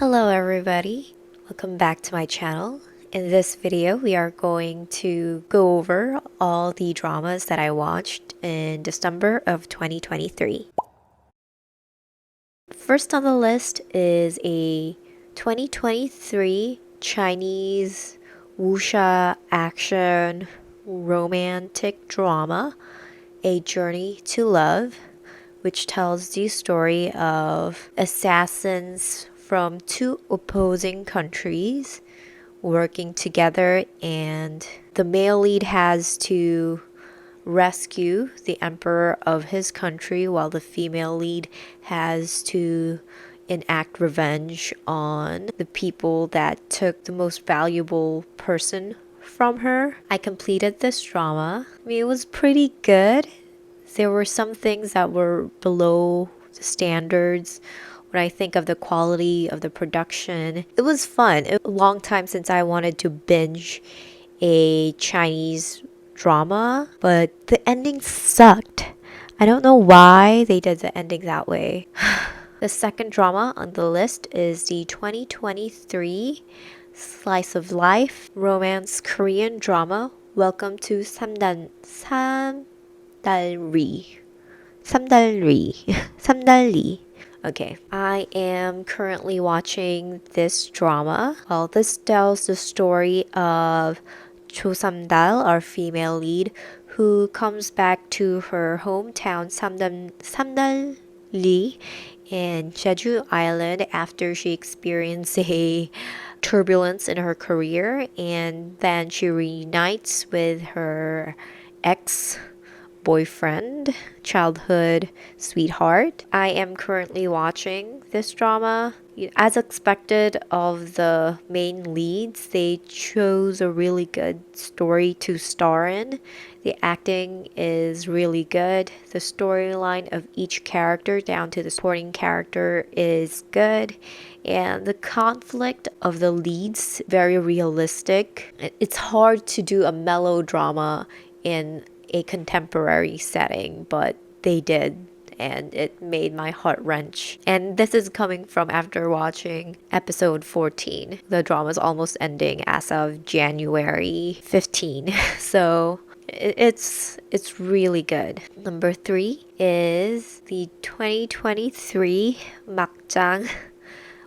Hello everybody, welcome back to my channel. In this video, we are going to go over all the dramas that I watched in December of 2023. First on the list is a 2023 Chinese wuxia action romantic drama, A Journey to Love, which tells the story of assassins from two opposing countries working together, and the male lead has to rescue the emperor of his country while the female lead has to enact revenge on the people that took the most valuable person from her. I completed this drama. I mean, it was pretty good. There were some things that were below the standards when I think of the quality of the production. It was fun. It was a long time since I wanted to binge a Chinese drama, but the ending sucked. I don't know why they did the ending that way. The second drama on the list is the 2023 slice of life romance Korean drama Welcome to 삼달리. 삼달리. Okay, I am currently watching this drama. Well, this tells the story of Cho Samdal, our female lead, who comes back to her hometown Samdalli in Jeju Island after she experienced a turbulence in her career, and then she reunites with her ex boyfriend, childhood sweetheart. I am currently watching this drama. As expected of the main leads, they chose a really good story to star in. The acting is really good. The storyline of each character down to the supporting character is good. And the conflict of the leads, very realistic. It's hard to do a melodrama in a contemporary setting, but they did, and it made my heart wrench. And this is coming from after watching episode 14. The drama is almost ending as of January 15. So it's really good. Number 3 is the 2023 막장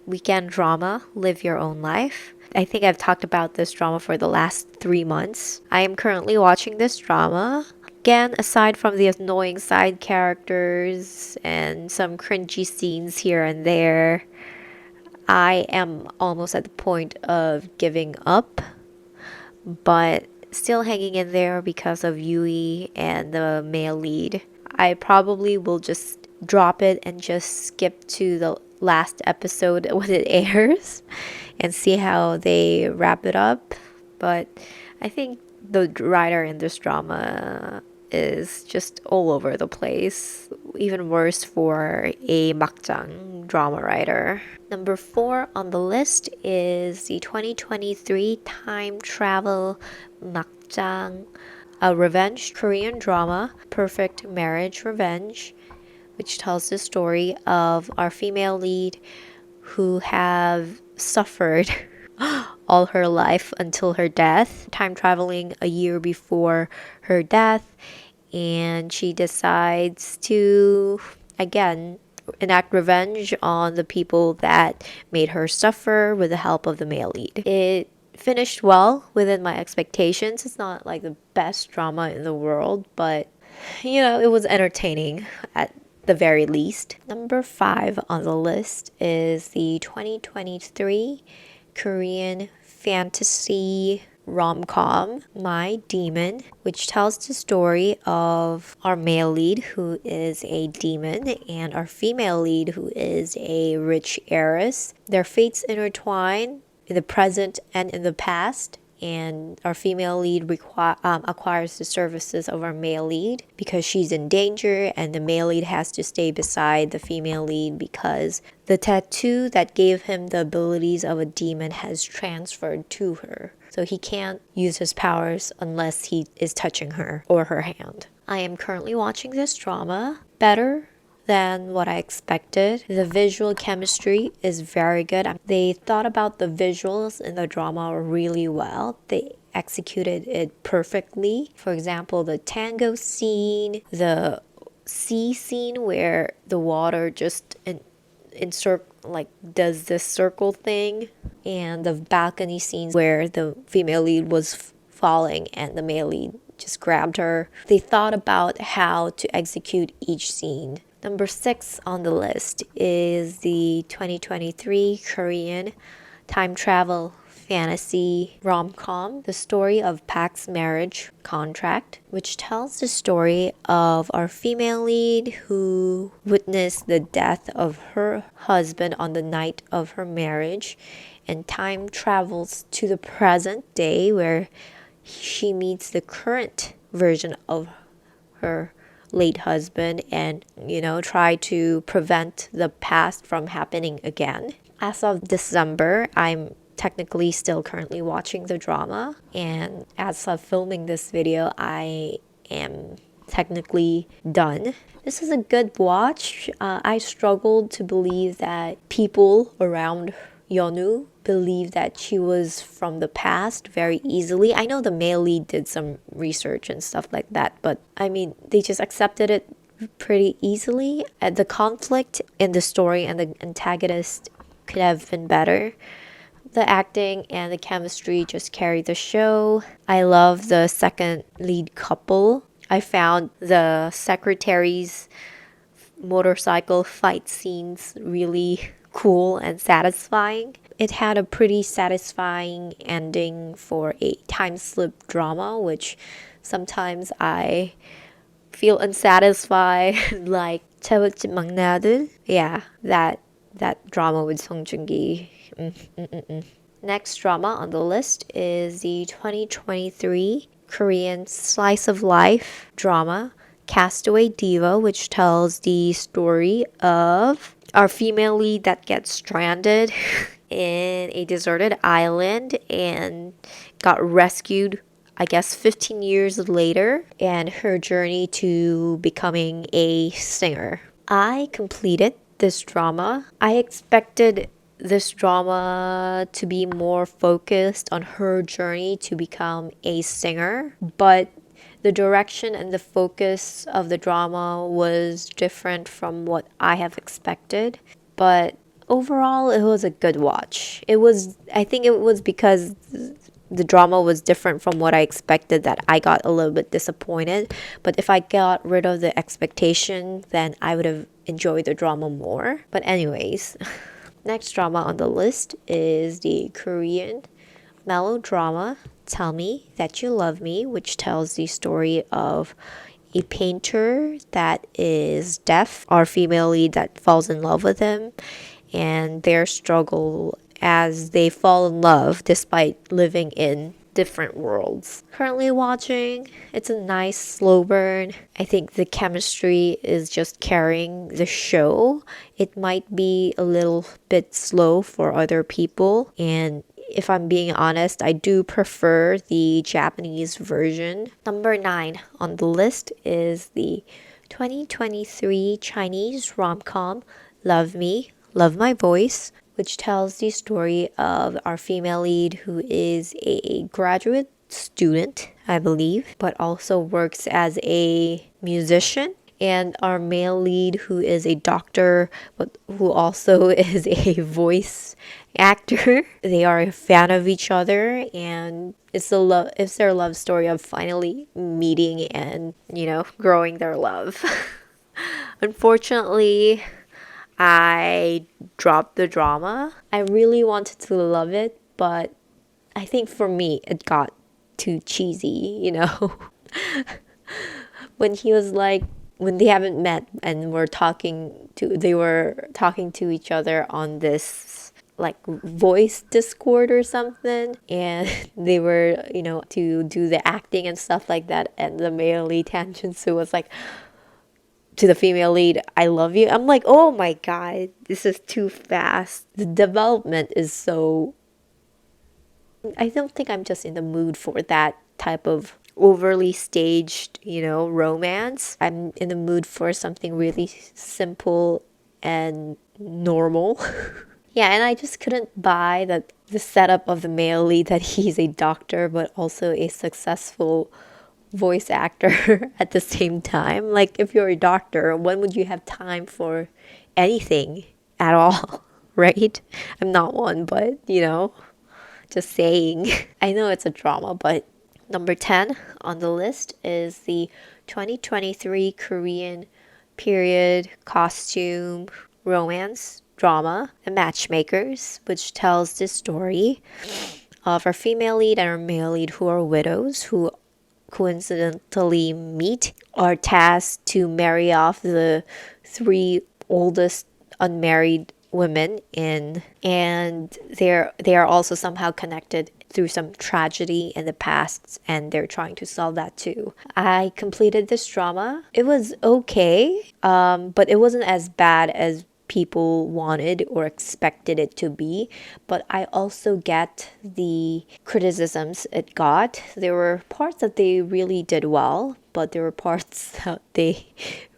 weekend drama Live Your Own Life. I think I've talked about this drama for the last 3 months. I am currently watching this drama. Again, aside from the annoying side characters and some cringy scenes here and there, I am almost at the point of giving up, but still hanging in there because of Yui and the male lead. I probably will just drop it and just skip to the last episode when it airs and see how they wrap it up. But I think the writer in this drama is just all over the place. Even worse for a 막장 drama writer. Number 4 on the list is the 2023 time travel 막장, a revenge Korean drama, Perfect Marriage Revenge, which tells the story of our female lead who have suffered all her life until her death, time traveling a year before her death, and she decides to again enact revenge on the people that made her suffer with the help of the male lead. It finished well within my expectations. It's not like the best drama in the world, but it was entertaining at the very least. Number 5 on the list is the 2023 Korean fantasy rom-com My Demon, which tells the story of our male lead who is a demon and our female lead who is a rich heiress. Their fates intertwine in the present and in the past, and our female lead acquires the services of our male lead because she's in danger, and the male lead has to stay beside the female lead because the tattoo that gave him the abilities of a demon has transferred to her. So he can't use his powers unless he is touching her or her hand. I am currently watching this drama. Better than what I expected. The visual chemistry is very good. They thought about the visuals in the drama really well. They executed it perfectly. For example, the tango scene, the sea scene where the water just like does this circle thing, and the balcony scenes where the female lead was falling and the male lead just grabbed her. They thought about how to execute each scene. Number 6 on the list is the 2023 Korean time travel fantasy rom-com, The Story of Park's Marriage Contract, which tells the story of our female lead who witnessed the death of her husband on the night of her marriage and time travels to the present day where she meets the current version of her late husband and, try to prevent the past from happening again. As of December, I'm technically still currently watching the drama, and as of filming this video, I am technically done. This is a good watch. I struggled to believe that people around Yeonu believe that she was from the past very easily. I know the male lead did some research and stuff like that, but I mean, they just accepted it pretty easily. The conflict in the story and the antagonist could have been better. The acting and the chemistry just carried the show. I love the second lead couple. I found the secretary's motorcycle fight scenes really cool and satisfying. It had a pretty satisfying ending for a time slip drama, which sometimes I feel unsatisfied, like 채울집 막내 아들. Yeah, that drama with Song Joong-ki. Next drama on the list is the 2023 Korean slice of life drama Castaway Diva, which tells the story of our female lead that gets stranded in a deserted island and got rescued, I guess, 15 years later, and her journey to becoming a singer. I completed this drama. I expected this drama to be more focused on her journey to become a singer, but the direction and the focus of the drama was different from what I have expected. But overall, it was a good watch. I think it was because the drama was different from what I expected that I got a little bit disappointed. But if I got rid of the expectation, then I would have enjoyed the drama more. But anyways, next drama on the list is the Korean melodrama Tell Me That You Love Me, which tells the story of a painter that is deaf, our female lead that falls in love with him, and their struggle as they fall in love despite living in different worlds. Currently watching, it's a nice slow burn. I think the chemistry is just carrying the show. It might be a little bit slow for other people, and if I'm being honest, I do prefer the Japanese version. Number 9 on the list is the 2023 Chinese rom-com Love Me, Love My Voice, which tells the story of our female lead who is a graduate student, I believe, but also works as a musician, and our male lead who is a doctor but who also is a voice actor. They are a fan of each other, and it's their love story of finally meeting and, growing their love. Unfortunately, I dropped the drama. I really wanted to love it, but I think for me it got too cheesy, when he was like, when they haven't met and they were talking to each other on this like voice Discord or something, and they were, to do the acting and stuff like that, and the male lead Tan Jun-soo was like to the female lead, I love you. I'm like, oh my god, this is too fast. The development is so... I don't think I'm just in the mood for that type of overly staged, romance. I'm in the mood for something really simple and normal. Yeah, and I just couldn't buy that the setup of the male lead, that he's a doctor but also a successful voice actor at the same time. Like, if you're a doctor, when would you have time for anything at all? Right? I'm not one, but just saying. I know it's a drama, but number 10 on the list is the 2023 Korean period costume romance drama, The Matchmakers, which tells the story of our female lead and our male lead who are widows who coincidentally meet, are tasked to marry off the three oldest unmarried women in, and they are also somehow connected through some tragedy in the past, and they're trying to solve that too. I completed this drama. It was okay, but it wasn't as bad as people wanted or expected it to be, but I also get the criticisms it got. There were parts that they really did well, but there were parts that they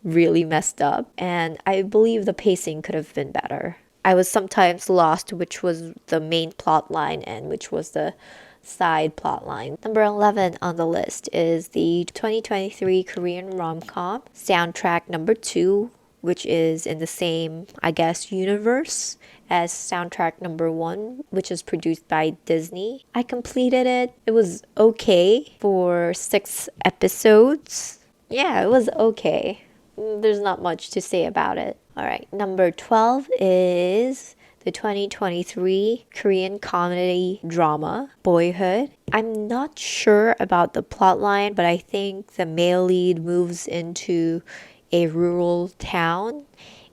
really messed up, and I believe the pacing could have been better. I was sometimes lost which was the main plot line and which was the side plot line. Number 11 on the list is the 2023 Korean rom-com soundtrack number 2, which is in the same, I guess, universe as soundtrack number 1, which is produced by Disney. I completed it. It was okay for 6 episodes. Yeah, it was okay. There's not much to say about it. All right, number 12 is the 2023 Korean comedy drama Boyhood. I'm not sure about the plotline, but I think the male lead moves into a rural town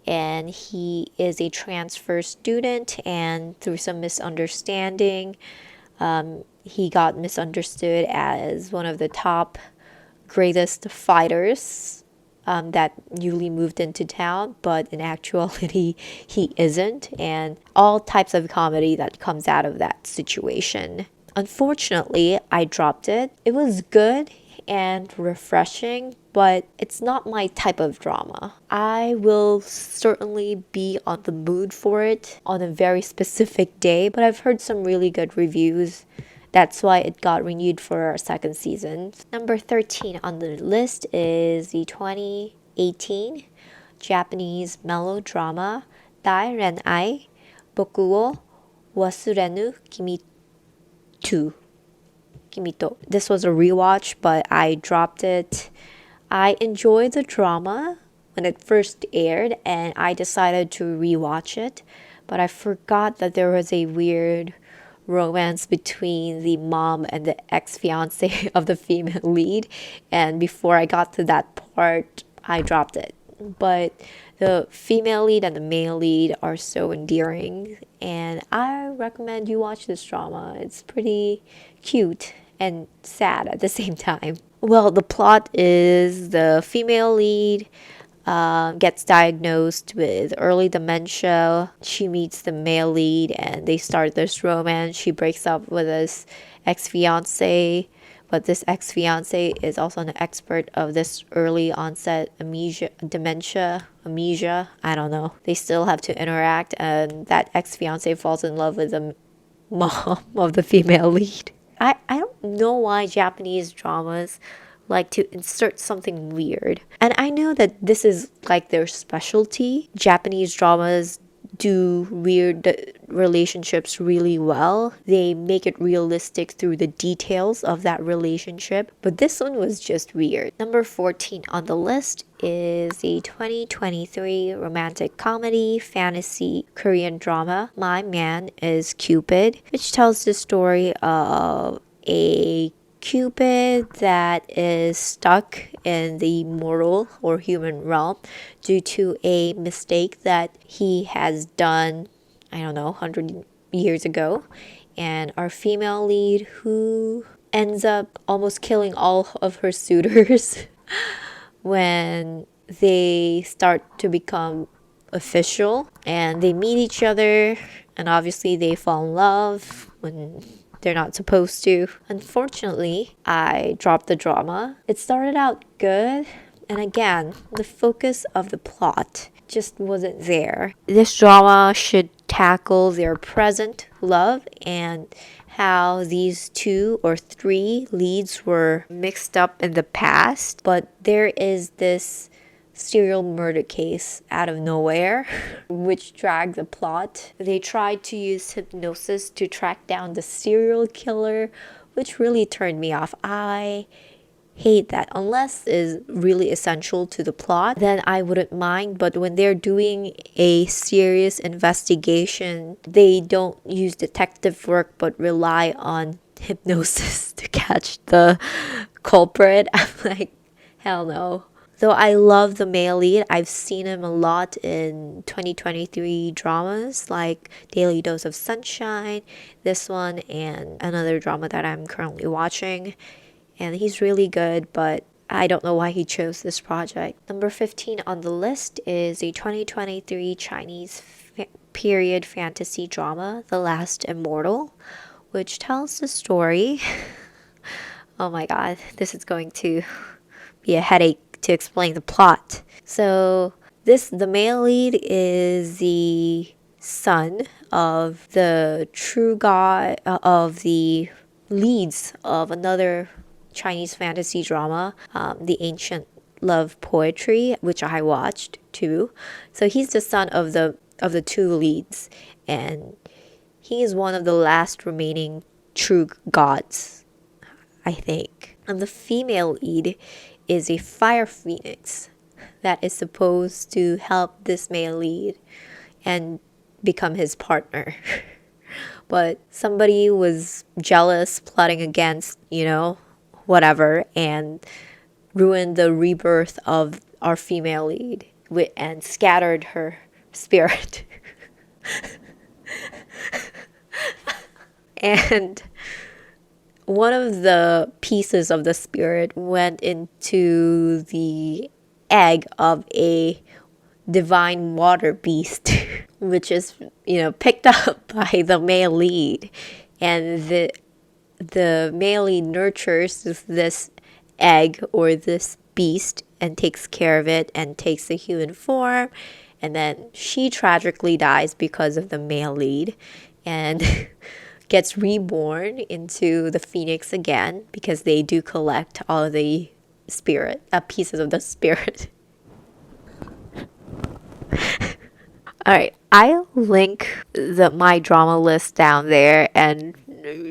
and he is a transfer student, and through some misunderstanding, he got misunderstood as one of the top greatest fighters that newly moved into town, but in actuality, he isn't, and all types of comedy that comes out of that situation. Unfortunately, I dropped it. It was good and refreshing, but it's not my type of drama. I will certainly be on the mood for it on a very specific day, but I've heard some really good reviews. That's why it got renewed for our second season. Number 13 on the list is the 2018 Japanese melodrama Dai Renai Boku wo Wasurenu Kimito. This was a rewatch, but I dropped it. I enjoyed the drama when it first aired, and I decided to rewatch it, but I forgot that there was a weird romance between the mom and the ex-fiance of the female lead, and before I got to that part, I dropped it. But the female lead and the male lead are so endearing, and I recommend you watch this drama. It's pretty cute and sad at the same time. Well, the plot is the female lead gets diagnosed with early dementia. She meets the male lead and they start this romance. She breaks up with his ex-fiance, but this ex-fiance is also an expert of this early onset amnesia, I don't know. They still have to interact, and that ex-fiance falls in love with the mom of the female lead. I don't know why Japanese dramas like to insert something weird. And I know that this is like their specialty. Japanese dramas do weird relationships really well. They make it realistic through the details of that relationship. But this one was just weird. Number 14 on the list is the 2023 romantic comedy fantasy Korean drama My Man is Cupid, which tells the story of a Cupid that is stuck in the mortal or human realm due to a mistake that he has done, I don't know, 100 years ago. And our female lead, who ends up almost killing all of her suitors when they start to become official and they meet each other, and obviously they fall in love when they're not supposed to. Unfortunately, I dropped the drama. It started out good, and again, the focus of the plot just wasn't there. This drama should tackle their present love and how these 2 or 3 leads were mixed up in the past, but there is this serial murder case out of nowhere, which dragged the plot. They tried to use hypnosis to track down the serial killer, which really turned me off. I hate that. Unless is really essential to the plot, then I wouldn't mind. But when they're doing a serious investigation, they don't use detective work but rely on hypnosis to catch the culprit. I'm like, hell no. Though I love the male lead, I've seen him a lot in 2023 dramas like Daily Dose of Sunshine, this one, and another drama that I'm currently watching. And he's really good, but I don't know why he chose this project. Number 15 on the list is a 2023 Chinese period fantasy drama, The Last Immortal, which tells the story. Oh my god, this is going to be a headache to explain the plot. So the male lead is the son of the true god of the leads of another Chinese fantasy drama, The Ancient Love Poetry, which I watched too. So he's the son of the 2 leads, and he is one of the last remaining true gods, I think. And the female lead is a fire phoenix that is supposed to help this male lead and become his partner. But somebody was jealous, plotting against, whatever, and ruined the rebirth of our female lead and scattered her spirit. And one of the pieces of the spirit went into the egg of a divine water beast, which is, picked up by the male lead. And the male lead nurtures this egg or this beast and takes care of it and takes the human form. And then she tragically dies because of the male lead and gets reborn into the phoenix again, because they do collect all of the pieces of the spirit. Alright, I'll link my drama list down there and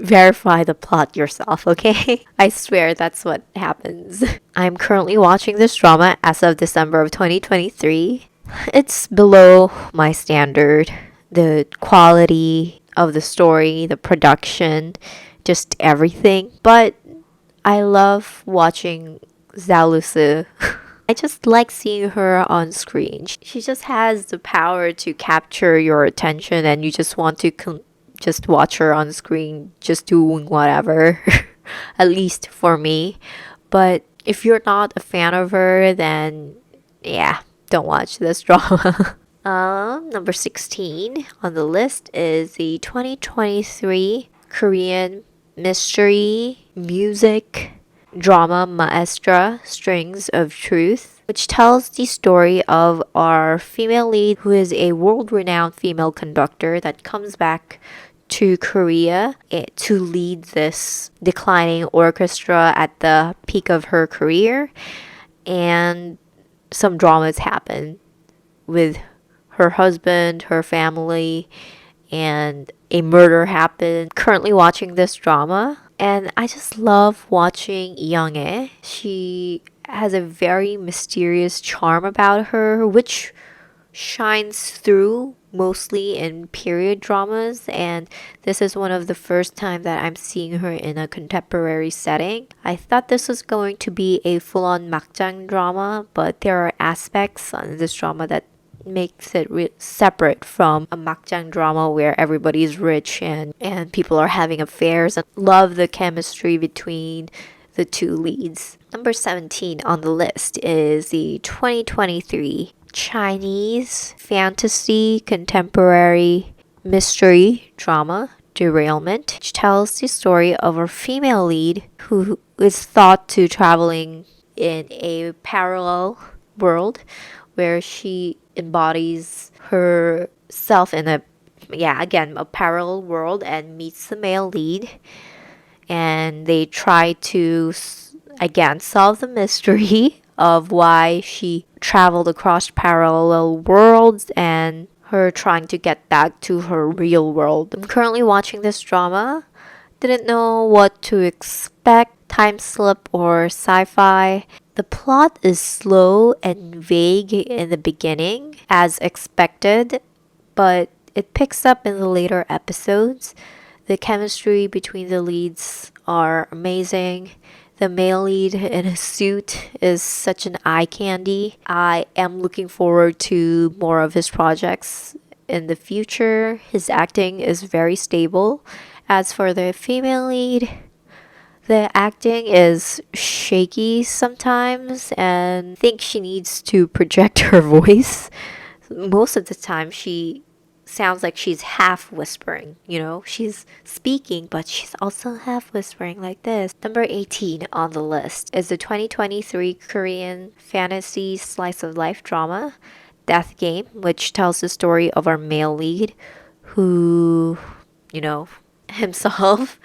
verify the plot yourself, okay? I swear that's what happens. I'm currently watching this drama as of December of 2023. It's below my standard. The quality of the story, the production, just everything. But I love watching Zhao Lusi. I just like seeing her on screen. She just has the power to capture your attention, and you just want to just watch her on screen, just doing whatever. At least for me. But if you're not a fan of her, then yeah, don't watch this drama. Number 16 on the list is the 2023 Korean mystery music drama Maestra Strings of Truth, which tells the story of our female lead, who is a world-renowned female conductor that comes back to Korea to lead this declining orchestra at the peak of her career. And some dramas happen with her husband, her family, and a murder happened. Currently watching this drama, and I just love watching Young-ae. She has a very mysterious charm about her, which shines through mostly in period dramas, and this is one of the first time that I'm seeing her in a contemporary setting. I thought this was going to be a full-on makjang drama, but there are aspects on this drama that makes it separate from a makjang drama where everybody's rich and people are having affairs, and love the chemistry between the 2 leads. Number 17 on the list is the 2023 Chinese fantasy contemporary mystery drama Derailment, which tells the story of a female lead who is thought to traveling in a parallel world where she embodies herself in a parallel world and meets the male lead, and they try to again solve the mystery of why she traveled across parallel worlds and her trying to get back to her real world. I'm currently watching this drama. Didn't know what to expect, time slip or sci-fi. The plot is slow and vague in the beginning, as expected, but it picks up in the later episodes. The chemistry between the leads are amazing. The male lead in a suit is such an eye candy. I am looking forward to more of his projects in the future. His acting is very stable. As for the female lead, the acting is shaky sometimes, and I think she needs to project her voice. Most of the time, she sounds like she's half whispering, She's speaking, but she's also half whispering like this. Number 18 on the list is the 2023 Korean fantasy slice of life drama, Death Game, which tells the story of our male lead who, himself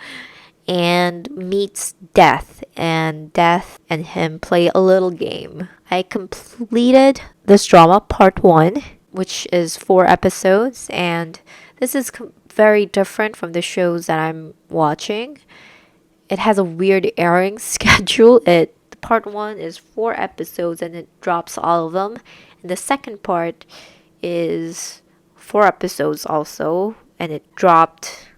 and meets death, and death and him play a little game. I completed this drama part 1, which is 4 episodes, and this is very different from the shows that I'm watching. It has a weird airing schedule. Part 1 is 4 episodes and it drops all of them. And the second part is 4 episodes also, and it dropped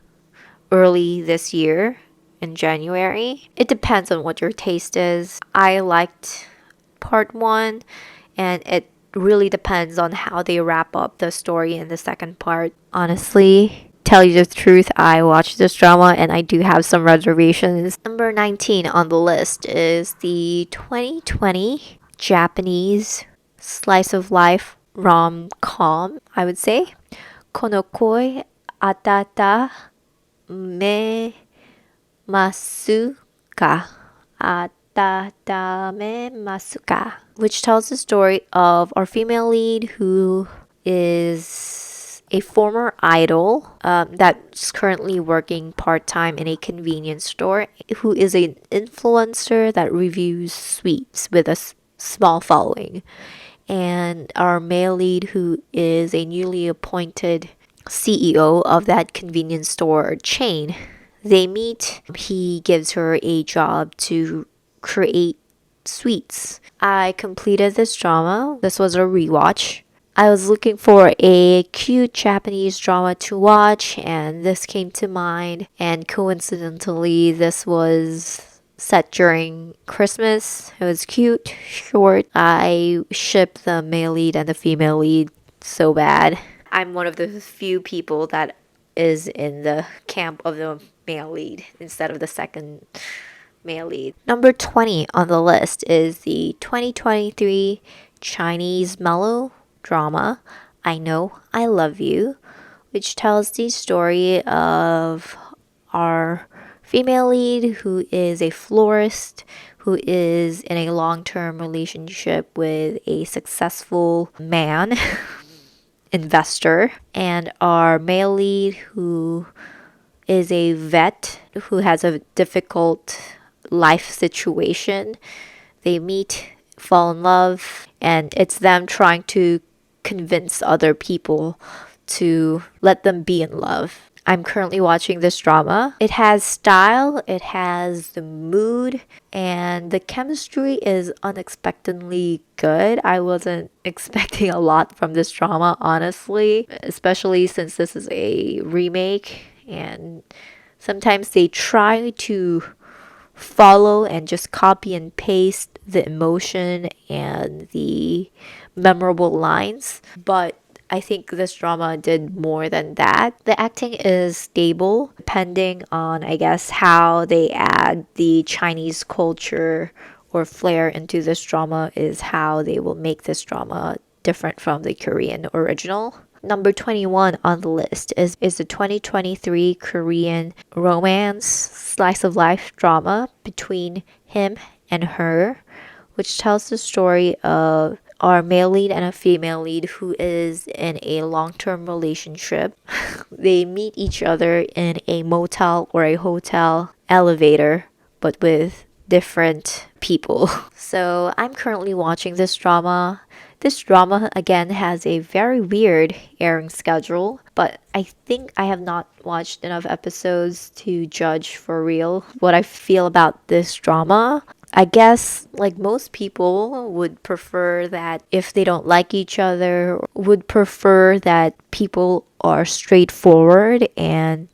early this year in January. It depends on what your taste is. I liked part 1, and it really depends on how they wrap up the story in the second part. Honestly, tell you the truth, I watched this drama and I do have some reservations. Number 19 on the list is the 2020 Japanese slice of life rom-com, I would say. Konokoi Atata Me Masuka. Atatame Masuka, which tells the story of our female lead who is a former idol that's currently working part-time in a convenience store, who is an influencer that reviews sweets with a small following. And our male lead who is a newly appointed CEO of that convenience store chain. They meet. He gives her a job to create sweets. I completed this drama. This was a rewatch. I was looking for a cute Japanese drama to watch, and this came to mind. And coincidentally, this was set during Christmas. It was cute, short. I ship the male lead and the female lead so bad. I'm one of the few people that is in the camp of the male lead instead of the second male lead. Number 20 on the list is the 2023 Chinese melodrama I Know I Love You, which tells the story of our female lead who is a florist who is in a long-term relationship with a successful man investor, and our male lead who is a vet who has a difficult life situation. They meet, fall in love, and it's them trying to convince other people to let them be in love. I'm currently watching this drama. It has style, it has the mood, and the chemistry is unexpectedly good. I wasn't expecting a lot from this drama, honestly, especially since this is a remake, and sometimes they try to follow and just copy and paste the emotion and the memorable lines, but I think this drama did more than that. The acting is stable, depending on, I guess, how they add the Chinese culture or flair into this drama is how they will make this drama different from the Korean original. Number 21 on the list is the 2023 Korean romance slice of life drama between him and her, which tells the story of our male lead and a female lead who is in a long-term relationship. They meet each other in a motel or a hotel elevator, but with different people. So I'm currently watching this drama. This drama again has a very weird airing schedule, but I think I have not watched enough episodes to judge for real what I feel about this drama. I guess, like most people, would prefer that if they don't like each other, would prefer that people are straightforward and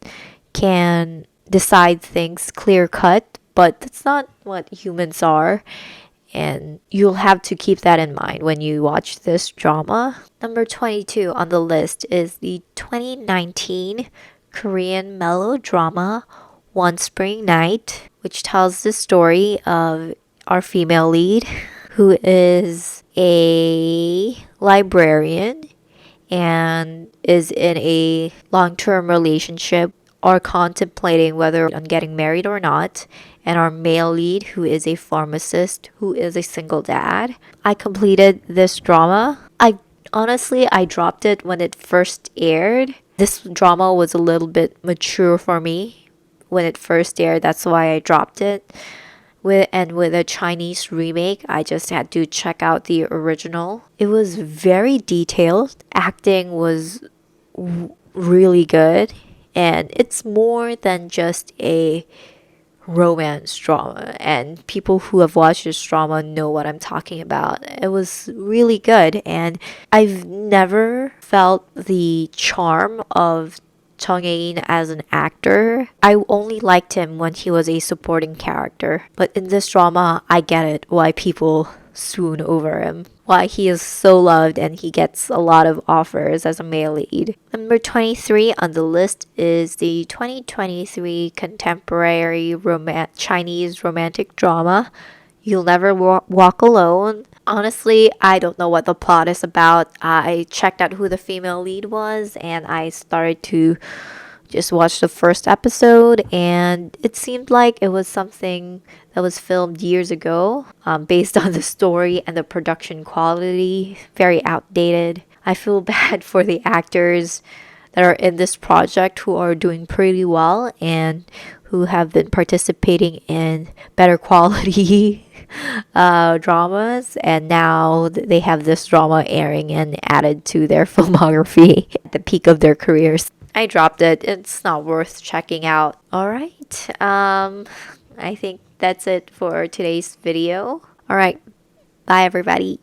can decide things clear cut, but that's not what humans are. And you'll have to keep that in mind when you watch this drama. Number 22 on the list is the 2019 Korean melodrama One Spring Night, which tells the story of our female lead, who is a librarian and is in a long term relationship or contemplating whether on getting married or not, and our male lead, who is a pharmacist who is a single dad. I completed this drama. I dropped it when it first aired. This drama was a little bit mature for me when it first aired. That's why I dropped it. With a Chinese remake, I just had to check out the original. It was very detailed. Acting was really good, and it's more than just a romance drama, and people who have watched this drama know what I'm talking about. It was really good, and I've never felt the charm of Chung Hae-in as an actor. I only liked him when he was a supporting character, but in this drama I get it why people swoon over him, why he is so loved and he gets a lot of offers as a male lead. Number 23 on the list is the 2023 contemporary Chinese romantic drama You'll Never Walk Alone. Honestly, I don't know what the plot is about. I checked out who the female lead was and I started to just watch the first episode, and it seemed like it was something that was filmed years ago, based on the story and the production quality. Very outdated. I feel bad for the actors that are in this project who are doing pretty well and who have been participating in better quality dramas, and now they have this drama airing and added to their filmography at the peak of their careers. I dropped it. It's not worth checking out. All right. I think that's it for today's video. All right. Bye, everybody.